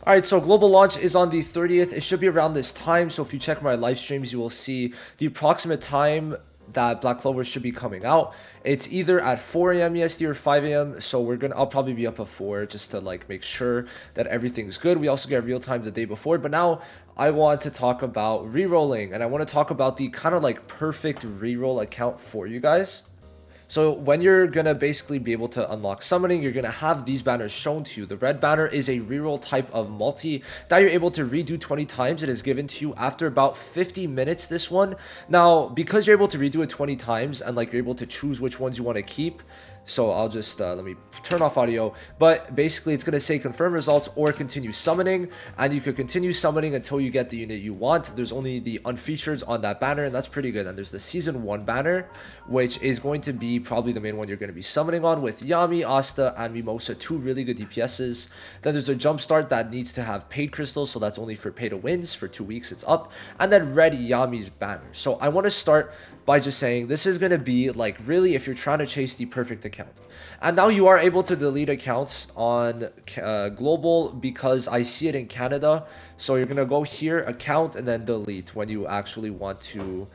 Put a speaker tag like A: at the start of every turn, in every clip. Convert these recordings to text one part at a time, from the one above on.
A: Alright, so global launch is on the 30th. It should be around this time. So if you check my live streams, you will see the approximate time that Black Clover should be coming out. It's either at 4 a.m. EST or 5 a.m. So I'll probably be up at 4 just to like make sure that everything's good. We also get real time the day before. But now I want to talk about re-rolling, and I want to talk about the kind of like perfect re-roll account for you guys. So when you're going to basically be able to unlock summoning, you're going to have these banners shown to you. The red banner is a reroll type of multi that you're able to redo 20 times. It is given to you after about 50 minutes, this one. Now, because you're able to redo it 20 times and like you're able to choose which ones you want to keep, so I'll just, let me turn off audio, but basically it's going to say confirm results or continue summoning, and you could continue summoning until you get the unit you want. There's only the unfeatured on that banner, and that's pretty good. And there's the season 1 banner, which is going to be probably the main one you're going to be summoning on, with Yami, Asta, and Mimosa, 2 really good DPSs. Then there's a jumpstart that needs to have paid crystals, so that's only for pay to wins. For 2 weeks it's up. And then red Yami's banner. So I want to start by just saying this is going to be like really if you're trying to chase the perfect account. And now you are able to delete accounts on global, because I see it in Canada. So you're going to go here, account, and then delete when you actually want to,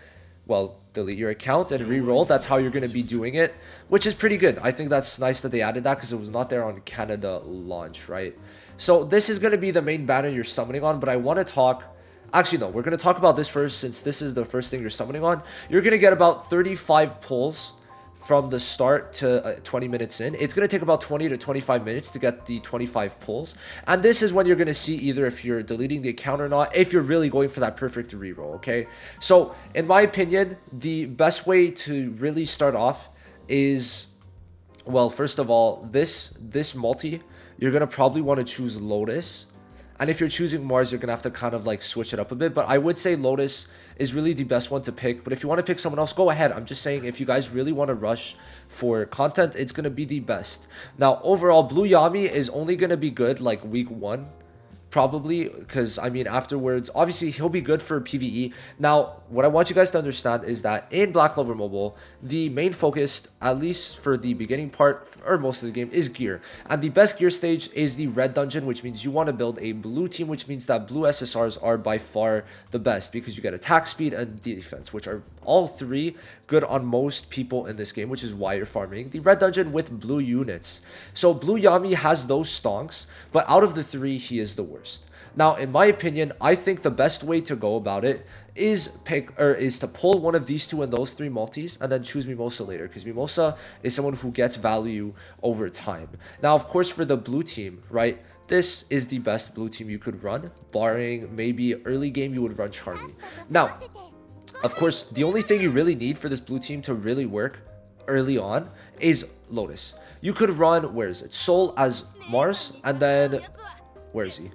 A: well, delete your account and re-roll. That's how you're going to be doing it, which is pretty good. I think that's nice that they added that because it was not there on Canada launch, right? So this is going to be the main banner you're summoning on, but I want to talk. Actually, no, we're going to talk about this first, since this is the first thing you're summoning on. You're going to get about 35 pulls from the start to 20 minutes in. It's going to take about 20 to 25 minutes to get the 25 pulls. And this is when you're going to see either if you're deleting the account or not, if you're really going for that perfect reroll, okay? So, in my opinion, the best way to really start off is, well, first of all, this multi, you're going to probably want to choose Lotus. And if you're choosing Mars, you're going to have to kind of like switch it up a bit. But I would say Lotus is really the best one to pick. But if you want to pick someone else, go ahead. I'm just saying, if you guys really want to rush for content, it's going to be the best. Now, overall, Blue Yami is only going to be good like week 1. Probably, because I mean afterwards obviously he'll be good for PvE. Now what I want you guys to understand is that in Black Clover Mobile, the main focus, at least for the beginning part or most of the game, is gear, and the best gear stage is the red dungeon, which means you want to build a blue team, which means that blue SSRs are by far the best because you get attack speed and defense, which are all 3 good on most people in this game, which is why you're farming the red dungeon with blue units. So Blue Yami has those stonks, but out of the 3 he is the worst. Now, in my opinion, I think the best way to go about it is to pull one of these 2 and those 3 multis, and then choose Mimosa later, because Mimosa is someone who gets value over time. Now, of course, for the blue team, right, this is the best blue team you could run, barring maybe early game you would run Charmy. Now, of course, the only thing you really need for this blue team to really work early on is Lotus. You could run, where is it, Sol as Mars, and then, where is he,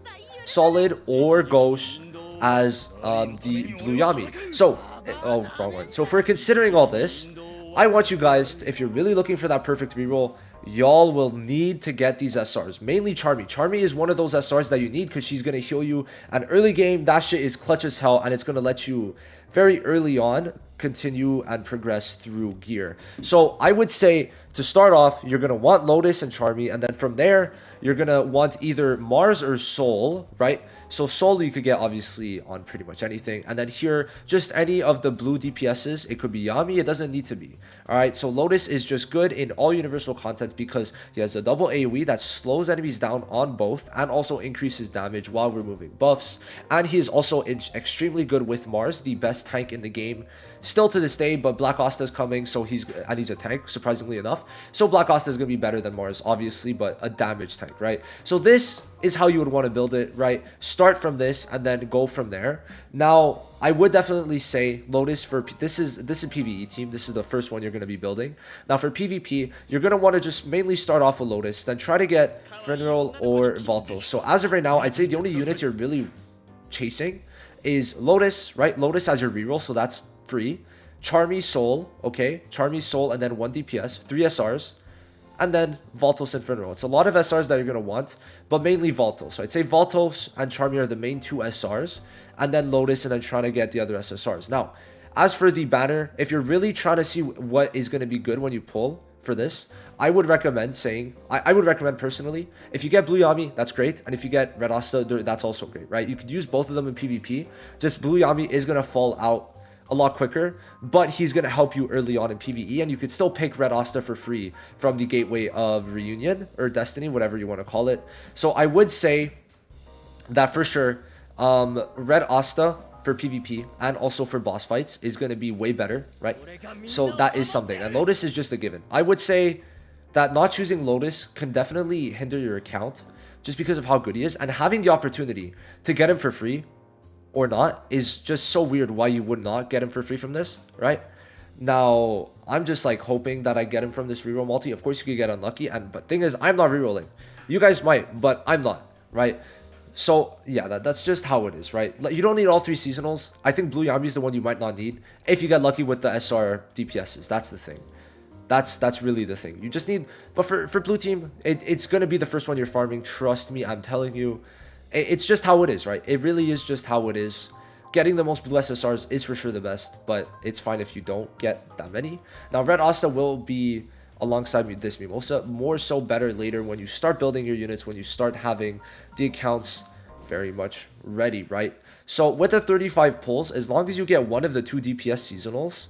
A: Solid or Ghost as the Blue Yami. So, oh, wrong one. So for considering all this, I want you guys, if you're really looking for that perfect reroll, y'all will need to get these SRs, mainly Charmy. Charmy is one of those SRs that you need because she's going to heal you an early game. That shit is clutch as hell, and it's going to let you very early on continue and progress through gear. So I would say to start off, you're going to want Lotus and Charmy, and then from there, you're going to want either Mars or Sol, right? So Sol you could get obviously on pretty much anything. And then here, just any of the blue DPSs. It could be Yami. It doesn't need to be. All right, so Lotus is just good in all universal content because he has a double AoE that slows enemies down on both and also increases damage while removing buffs. And he is also extremely good with Mars, the best tank in the game still to this day, but Black Asta is coming, so he's a tank, surprisingly enough. So Black Asta is going to be better than Mars, obviously, but a damage tank, right? So this is how you would want to build it, right? Start from this and then go from there. Now, I would definitely say Lotus for this is PvE team. This is the first one you're going to be building. Now for PvP, you're going to want to just mainly start off with Lotus, then try to get REROLL or Vaultos. So as of right now, I'd say the only units you're really chasing is Lotus, right? Lotus as your reroll, so that's free. Charmy, Sol, okay? Charmy, Sol, and then 1 DPS, 3 SRs, and then Vaultos and REROLL. It's a lot of SRs that you're going to want, but mainly Vaultos. So I'd say Vaultos and Charmy are the main 2 SRs, and then Lotus, and then trying to get the other SSRs. Now, as for the banner, if you're really trying to see what is going to be good when you pull for this, I would recommend saying, I would recommend personally, if you get Blue Yami, that's great. And if you get Red Asta, that's also great, right? You could use both of them in PvP. Just Blue Yami is going to fall out a lot quicker, but he's going to help you early on in PvE, and you could still pick Red Asta for free from the gateway of Reunion or Destiny, whatever you want to call it. So I would say that for sure, Red Asta for PvP and also for boss fights is going to be way better, right? So that is something, and Lotus is just a given. I would say that not choosing Lotus can definitely hinder your account just because of how good he is, and having the opportunity to get him for free or not is just so weird why you would not get him for free from this, right? Now, I'm just like hoping that I get him from this reroll multi. Of course, you could get unlucky, but thing is, I'm not rerolling. You guys might, but I'm not, right? So, yeah, that's just how it is, right? You don't need all 3 seasonals. I think Blue Yami is the one you might not need if you get lucky with the SR DPSs. That's the thing. That's really the thing. You just need... But for Blue Team, it's going to be the first one you're farming. Trust me, I'm telling you. It's just how it is, right? It really is just how it is. Getting the most blue SSRs is for sure the best, but it's fine if you don't get that many. Now, Red Asta will be alongside this Mimosa, more so better later when you start building your units, when you start having the accounts very much ready, right? So with the 35 pulls, as long as you get one of the 2 DPS seasonals,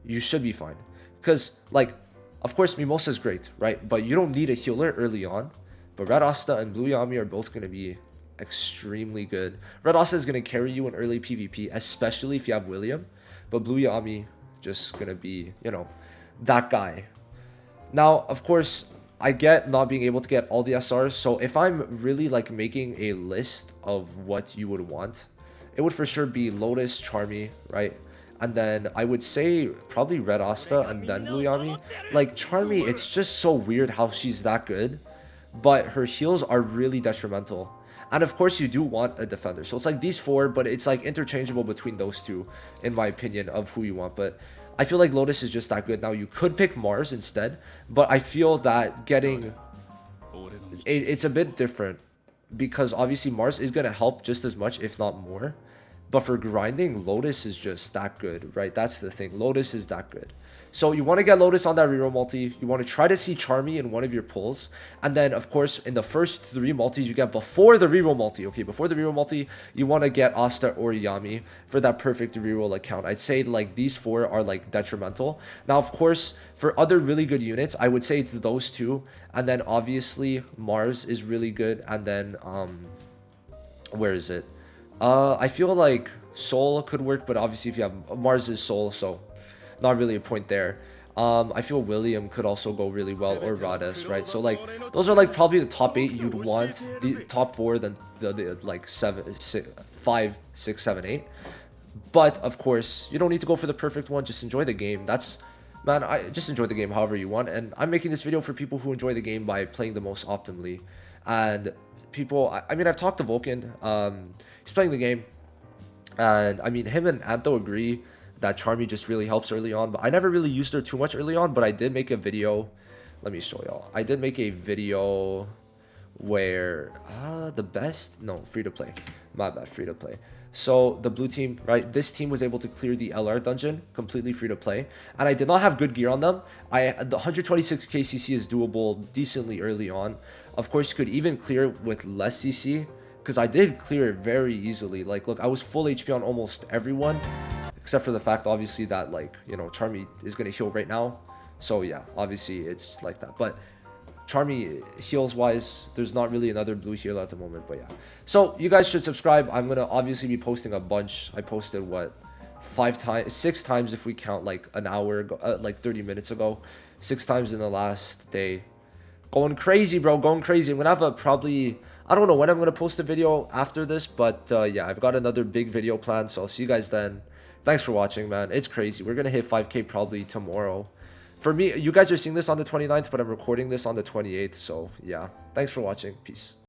A: you should be fine. Because, like, of course, Mimosa is great, right? But you don't need a healer early on. But Red Asta and Blue Yami are both going to be extremely good. Red Asta is going to carry you in early PvP, especially if you have William. But Blue Yami just going to be, you know, that guy. Now, of course, I get not being able to get all the SRs. So if I'm really like making a list of what you would want, it would for sure be Lotus, Charmy, right? And then I would say probably Red Asta and then Blue Yami. Like Charmy, it's just so weird how she's that good, but her heals are really detrimental. And of course you do want a defender. So it's like these 4, but it's like interchangeable between those 2, in my opinion, of who you want. But I feel like Lotus is just that good. Now you could pick Mars instead, but I feel that getting... It's a bit different because obviously Mars is going to help just as much, if not more. But for grinding, Lotus is just that good, right? That's the thing. Lotus is that good. So you want to get Lotus on that reroll multi. You want to try to see Charmy in one of your pulls. And then, of course, in the first 3 multis you get before the reroll multi. Okay, before the reroll multi, you want to get Asta or Yami for that perfect reroll account. I'd say, like, these 4 are, like, detrimental. Now, of course, for other really good units, I would say it's those 2. And then, obviously, Mars is really good. And then, where is it? I feel like Soul could work, but obviously if you have Mars is Soul, so not really a point there. I feel William could also go really well, or Rades, right? So like those are like probably the top 8 you'd want. The top 4, then the like 5, 6, 7, 8. But of course, you don't need to go for the perfect one. Just enjoy the game. Man, I just enjoy the game however you want. And I'm making this video for people who enjoy the game by playing the most optimally. And people, I mean, I've talked to Vulcan. He's playing the game, and I mean, him and Anto agree that Charmy just really helps early on, but I never really used her too much early on. But I did make a video. Let me show y'all. I did make a video where the best, no, free to play, my bad, free to play. So the blue team, right, this team was able to clear the LR dungeon completely free to play, and I did not have good gear on them. The 126k CC is doable decently early on. Of course, you could even clear with less CC, because I did clear it very easily. Like, look, I was full HP on almost everyone, except for the fact, obviously, that, like, you know, Charmy is going to heal right now. So, yeah, obviously, it's like that. But Charmy, heals-wise, there's not really another blue healer at the moment, but yeah. So, you guys should subscribe. I'm going to obviously be posting a bunch. I posted, what, 6 times if we count, like, an hour ago, like, 30 minutes ago. 6 times in the last day. Going crazy, bro, going crazy. I'm going to have a probably... I don't know when I'm going to post a video after this, but yeah, I've got another big video planned, so I'll see you guys then. Thanks for watching, man. It's crazy. We're going to hit 5k probably tomorrow. For me, you guys are seeing this on the 29th, but I'm recording this on the 28th, so yeah. Thanks for watching. Peace.